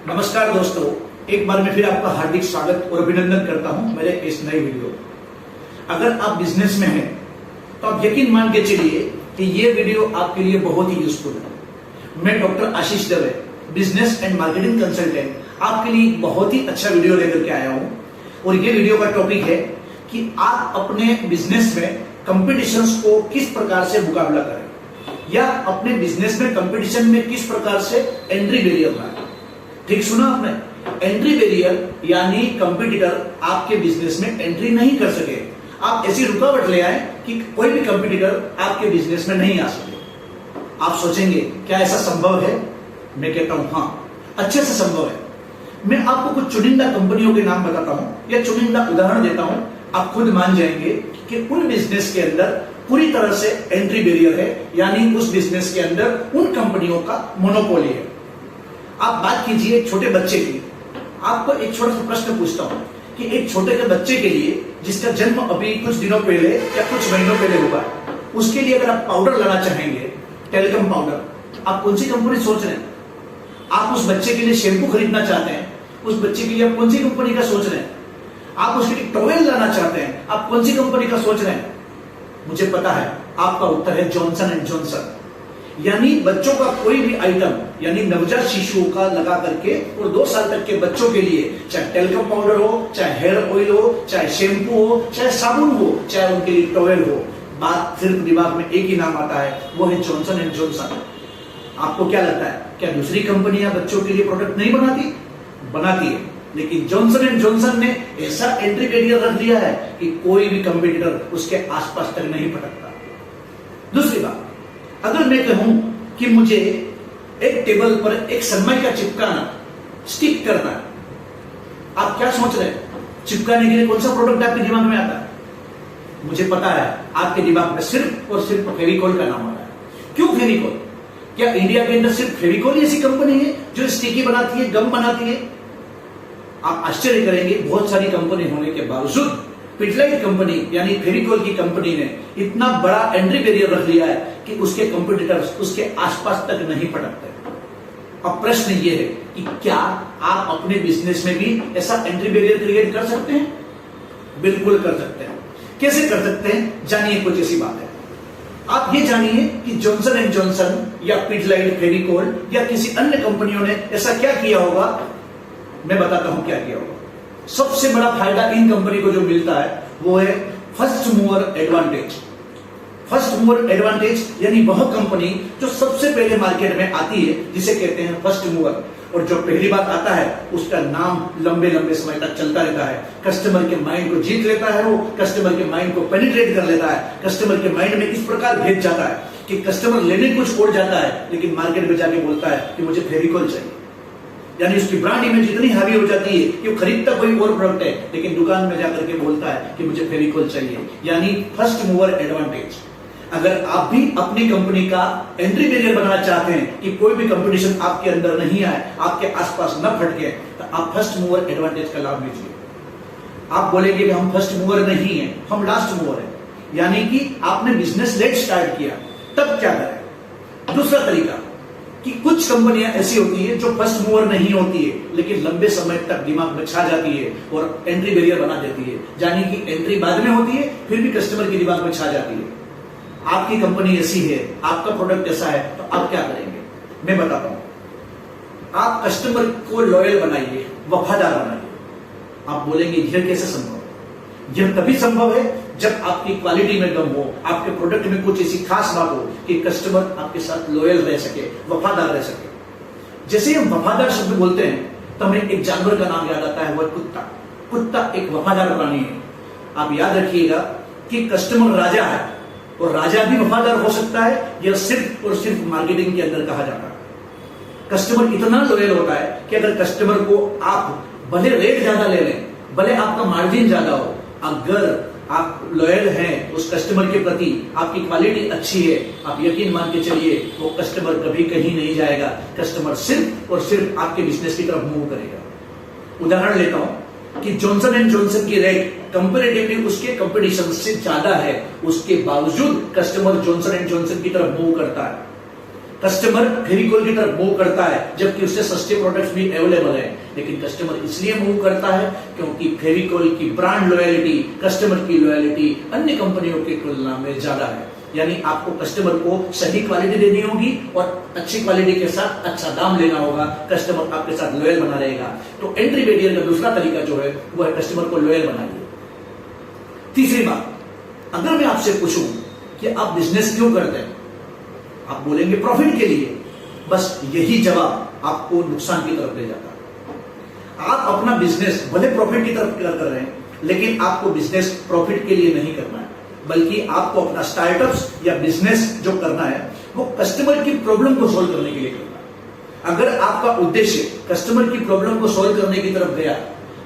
नमस्कार दोस्तों, एक बार मैं फिर आपका हार्दिक स्वागत और अभिनंदन करता हूं मेरे इस नई वीडियो। अगर आप बिजनेस में हैं तो आप यकीन मान के चलिए कि ये वीडियो आपके लिए बहुत ही यूजफुल है। मैं doctor Ashish Dave, business and marketing consultant, आपके लिए बहुत ही अच्छा वीडियो लेकर के आया हूं। और ये वीडियो का टॉपिक है कि आप अपने बिजनेस में कंपटीशंस को किस प्रकार से मुकाबला करें या अपने बिजनेस में कंपटीशन में किस प्रकार से एंट्री बैरियर बनाएं। ठीक सुना आपने, एंट्री बैरियर यानी कंपटीटर आपके बिजनेस में एंट्री नहीं कर सके, आप ऐसी रुकावट ले आए कि कोई भी कंपटीटर आपके बिजनेस में नहीं आ सके। आप सोचेंगे क्या ऐसा संभव है? मैं कहता हूं हाँ, अच्छे से संभव है। मैं आपको कुछ चुनिंदा कंपनियों के नाम बताता हूं या चुनिंदा उदाहरण देता हूं, आप खुद मान जाएंगे कि उन बिजनेस के अंदर पूरी तरह से एंट्री बैरियर है, यानी उस बिजनेस के अंदर उन कंपनियों का मोनोपोली है। आप बात कीजिए एक छोटे बच्चे की। आपको एक छोटा सा प्रश्न पूछता हूं कि एक छोटे के बच्चे के लिए जिसका जन्म अभी कुछ दिनों पहले या कुछ महीनों पहले हुआ है, उसके लिए अगर आप पाउडर लाना चाहेंगे, टेलीकॉम पाउडर, आप कौन सी कंपनी सोच रहे हैं? आप उस बच्चे के लिए शैम्पू खरीदना चाहते हैं, उस बच्चे के लिए आप कौन सी कंपनी का सोच रहे हैं? आप उसके लिए टॉवेल लाना चाहते हैं, आप कौन सी कंपनी का सोच रहे हैं? मुझे पता है आपका उत्तर है जॉनसन एंड जॉनसन। यानी बच्चों का कोई भी आइटम, यानी नवजात शिशुओं का लगा करके और 2 साल तक के बच्चों के लिए, चाहे टेलीकॉम पाउडर हो, चाहे हेयर ऑयल हो, चाहे शैम्पू हो, चाहे साबुन हो, चाहे उनके लिए टॉवेल हो, बात सिर्फ दिमाग में एक ही नाम आता है, वो है जॉनसन एंड जॉनसन। आपको क्या लगता है, क्या दूसरी कंपनियां बच्चों के लिए प्रोडक्ट नहीं बनाती? बनाती है, लेकिन जॉनसन एंड जॉनसन ने ऐसा एंट्री बैरियर रख दिया है कि कोई भी कंपटीटर उसके आसपास तक नहीं फटकता। दूसरी बात, अगर मैं कहूं कि मुझे एक टेबल पर एक सनमाइका चिपकाना, स्टिक करना, आप क्या सोच रहे हैं? चिपकाने के लिए कौन सा प्रोडक्ट आपके दिमाग में आता है? मुझे पता है आपके दिमाग में सिर्फ और सिर्फ फेविकॉल का नाम आता है। क्यों फेविकॉल? क्या इंडिया के अंदर सिर्फ फेविकॉल ही ऐसी कंपनी है जो स्टिकी बनाती है, गम बनाती है? आप आश्चर्य करेंगे, बहुत सारी कंपनी होने के बावजूद पिडलाइट कंपनी यानी फेविकॉल की कंपनी ने इतना बड़ा एंट्री बैरियर रख लिया है कि उसके कंपटीटर्स उसके आसपास तक नहीं फटकते। अब प्रश्न ये है कि क्या आप अपने बिजनेस में भी ऐसा एंट्री बैरियर क्रिएट कर सकते हैं? बिल्कुल कर सकते हैं। कैसे कर सकते हैं? जानिए, कुछ ऐसी बात है। आप ये जानिए कि जॉनसन एंड जॉनसन या पिडलाइट, फेविकॉल या किसी अन्य कंपनियों ने ऐसा क्या किया होगा। मैं बताता हूं क्या किया होगा। सबसे बड़ा फायदा इन कंपनी को जो मिलता है वो है first mover advantage. First mover advantage यानी वह कंपनी जो सबसे पहले मार्केट में आती है, जिसे कहते हैं फर्स्ट मूवर। और जो पहली बात आता है उसका नाम लंबे लंबे समय तक चलता रहता है, कस्टमर के माइंड को जीत लेता है, वो कस्टमर के माइंड को पेनिट्रेट कर लेता है, कस्टमर के माइंड में इस प्रकार भेज जाता है कि कस्टमर लेने कुछ और जाता है लेकिन मार्केट में जाके बोलता है कि मुझे फेविकॉल चाहिए। यानी उसकी ब्रांड इमेज इतनी हावी हो जाती है कि वो खरीदता कोई और प्रोडक्ट है लेकिन दुकान में जाकर के बोलता है कि मुझे फेविकॉल चाहिए, यानी फर्स्ट मूवर एडवांटेज। अगर आप भी अपनी कंपनी का एंट्री बैरियर बनाना चाहते हैं कि कोई भी कंपटीशन आपके अंदर नहीं आए, आपके आसपास न फटके, तो आप फर्स्ट मूवर एडवांटेज का लाभ लीजिए। आप बोलेंगे कि हम फर्स्ट मूवर नहीं है, हम लास्ट मूवर है, यानी कि आपने बिजनेस लेट स्टार्ट किया, तब क्या करें? दूसरा तरीका कि कुछ कंपनियां ऐसी होती है जो फर्स्ट मूवर नहीं होती है लेकिन लंबे समय तक दिमाग में छा जाती है और एंट्री बैरियर बना देती है, यानी कि एंट्री बाद में होती है फिर भी कस्टमर के दिमाग में छा जाती है। आपकी कंपनी ऐसी है, आपका प्रोडक्ट ऐसा है, तो आप क्या करेंगे? मैं बताता हूं। आप कस्टमर को लॉयल बनाइए, वफादार बनाइए। आप बोलेंगे यह कैसे संभव है? यह तभी संभव है जब आपकी क्वालिटी में दम हो, आपके प्रोडक्ट में कुछ ऐसी खास बात हो कि कस्टमर आपके साथ लॉयल रह सके, वफादार रह सके। जैसे हम वफादार शब्द बोलते हैं तो हमें एक जानवर का नाम याद आता है, वो कुत्ता। कुत्ता एक वफादार प्राणी है। आप याद रखिएगा कि कस्टमर राजा है और राजा भी वफादार हो सकता है, यह सिर्फ और सिर्फ मार्केटिंग के अंदर कहा जाता है। कस्टमर इतना लॉयल होता है कि अगर कस्टमर को आप भले रेट ज्यादा ले लें, भले आपका मार्जिन ज्यादा हो, अगर आप लॉयल हैं उस कस्टमर के प्रति, आपकी क्वालिटी अच्छी है, आप यकीन मान के चलिए वो कस्टमर कभी कहीं नहीं जाएगा, कस्टमर सिर्फ और सिर्फ आपके बिजनेस की तरफ मूव करेगा। उदाहरण लेता हूं कि जॉनसन एंड जॉनसन की रेट कंपैरेटिवली उसके कंपटीशन से ज्यादा है, उसके बावजूद कस्टमर जॉनसन एंड जॉनसन की तरफ मूव करता है। कस्टमर फेविकोल की तरफ मूव करता है, जबकि उससे सस्ते प्रोडक्ट्स भी अवेलेबल है, लेकिन कस्टमर इसलिए मूव करता है क्योंकि फेविकोल की ब्रांड लॉयल्टी, कस्टमर की लॉयल्टी अन्य कंपनियों की तुलना में ज्यादा है। यानी आपको कस्टमर को सही क्वालिटी देनी होगी और अच्छी क्वालिटी के साथ अच्छा दाम लेना होगा, कस्टमर आपके साथ लॉयल बना रहेगा। तो एंट्री बैरियर का दूसरा तरीका जो है वो है कस्टमर को लॉयल बनाइए। तीसरी बात, अगर मैं आपसे पूछूं कि आप बिजनेस क्यों करते हैं, आप बोलेंगे प्रॉफिट के लिए। बस यही जवाब आपको नुकसान की तरफ ले जाता है। आप अपना बिजनेस भले प्रॉफिट की तरफ कर रहे हैं, लेकिन आपको बिजनेस प्रॉफिट के लिए नहीं करना है, बल्कि आपको अपना स्टार्टअप्स या बिजनेस जो करना है वो कस्टमर की प्रॉब्लम को सॉल्व करने के लिए करना है। अगर आपका उद्देश्य कस्टमर की प्रॉब्लम को सॉल्व करने की तरफ गया,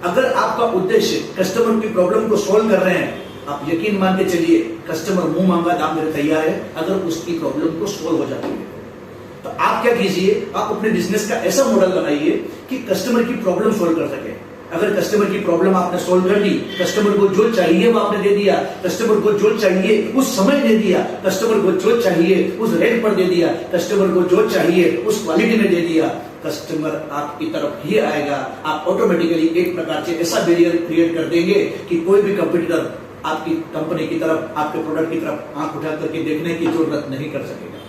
अगर आपका उद्देश्य कस्टमर की प्रॉब्लम को सॉल्व कर रहे हैं, आप यकीन मान के चलिए कस्टमर मुंह मांगा दाम मेरे तैयार है अगर उसकी प्रॉब्लम को सॉल्व हो जाती है। तो आप क्या कीजिए, आप अपने बिजनेस का ऐसा मॉडल बनाइए कि कस्टमर की प्रॉब्लम सॉल्व कर सके। अगर कस्टमर की प्रॉब्लम आपने सॉल्व कर दी, कस्टमर को जो चाहिए वो आपने दे दिया, कस्टमर को जो चाहिए उस समय दे दिया, कस्टमर को जो चाहिए उस रेट पर दे दिया, कस्टमर को जो चाहिए उस क्वालिटी में दे दिया, कस्टमर आपकी तरफ ही आएगा। आप ऑटोमेटिकली एक प्रकार से ऐसा बैरियर क्रिएट कर देंगे कि कोई भी कंपटीटर आपकी कंपनी की तरफ, आपके प्रोडक्ट की तरफ आंख उठा करके देखने की जरूरत नहीं कर सकेगा।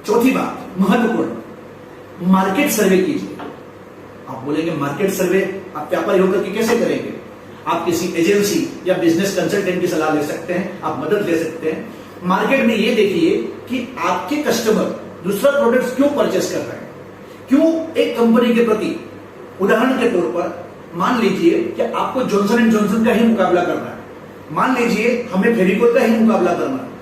चौथी बात महत्वपूर्ण, मार्केट सर्वे कीजिए। आप बोलेंगे मार्केट सर्वे आप व्यापारी होकर के कैसे करेंगे? आप किसी एजेंसी या बिजनेस कंसल्टेंट की सलाह ले सकते हैं, आप मदद ले सकते हैं। मार्केट में ये देखिए कि आपके कस्टमर दूसरा प्रोडक्ट क्यों परचेस कर रहे हैं, क्यों एक कंपनी के प्रति। उदाहरण के तौर पर मान लीजिए कि आपको जॉनसन एंड जॉनसन का ही मुकाबला करना है, मान लीजिए हमें फेविकोल का ही मुकाबला करना है।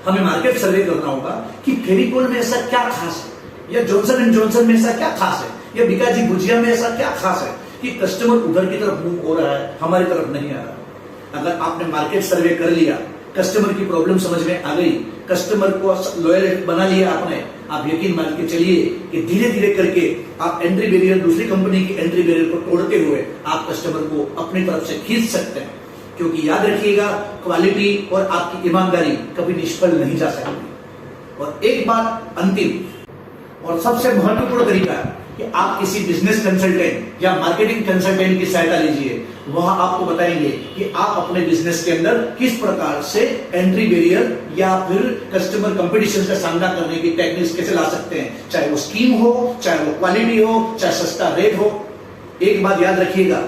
हमें मार्केट सर्वे करना होगा कि फेविकोल में ऐसा क्या खास है, या जॉनसन एंड जॉनसन में ऐसा क्या खास है, या बिकाजी भुजिया में ऐसा क्या खास है कि कस्टमर उधर की तरफ मूव हो रहा है, हमारी तरफ नहीं आ रहा। अगर आपने मार्केट सर्वे कर लिया, कस्टमर की प्रॉब्लम समझ में आ गई, कस्टमर को लॉयल बना लिया आपने, आप यकीन मान के चलिए कि धीरे धीरे करके आप एंट्री बैरियर, दूसरी कंपनी की एंट्री बैरियर को तोड़ते हुए आप कस्टमर को अपनी तरफ से खींच सकते हैं। क्योंकि याद रखिएगा, क्वालिटी और आपकी ईमानदारी कभी निष्फल नहीं जा सकती। और एक बात अंतिम और सबसे महत्वपूर्ण तरीका है कि आप किसी बिजनेस कंसल्टेंट या मार्केटिंग कंसल्टेंट की सहायता लीजिए। वह आपको बताएंगे कि आप अपने बिजनेस के अंदर किस प्रकार से एंट्री बैरियर या फिर कस्टमर कंपटीशन का सामना करने की टेक्निक्स कैसे ला सकते हैं, चाहे वो स्कीम हो, चाहे वो क्वालिटी हो, चाहे सस्ता रेट हो। एक बात याद रखिएगा,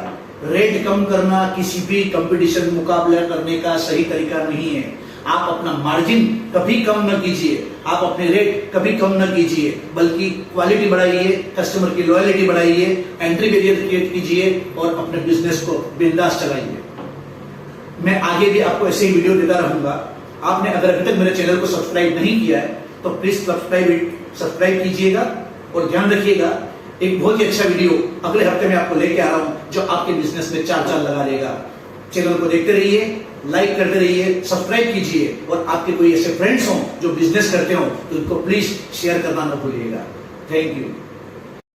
रेट कम करना किसी भी कंपटीशन मुकाबला करने का सही तरीका नहीं है। आप अपना मार्जिन कभी कम न कीजिए, आप अपने रेट कभी कम न कीजिए, बल्कि क्वालिटी बढ़ाइए, कस्टमर की लॉयल्टी बढ़ाइए, एंट्री बैरियर क्रिएट कीजिए और अपने बिजनेस को बिंदास चलाइए। मैं आगे भी आपको ऐसे ही वीडियो देता रहूंगा। आपने अगर अभी तक मेरे चैनल को सब्सक्राइब नहीं किया है तो प्लीज सब्सक्राइब कीजिएगा। और ध्यान रखिएगा, एक बहुत ही अच्छा वीडियो अगले हफ्ते में आपको लेके आ रहा हूं जो आपके बिजनेस में चार चांद लगा देगा। चैनल को देखते रहिए, लाइक करते रहिए, सब्सक्राइब कीजिए और आपके कोई ऐसे फ्रेंड्स हो जो बिजनेस करते हो तो उनको प्लीज शेयर करना न भूलिएगा। Thank you.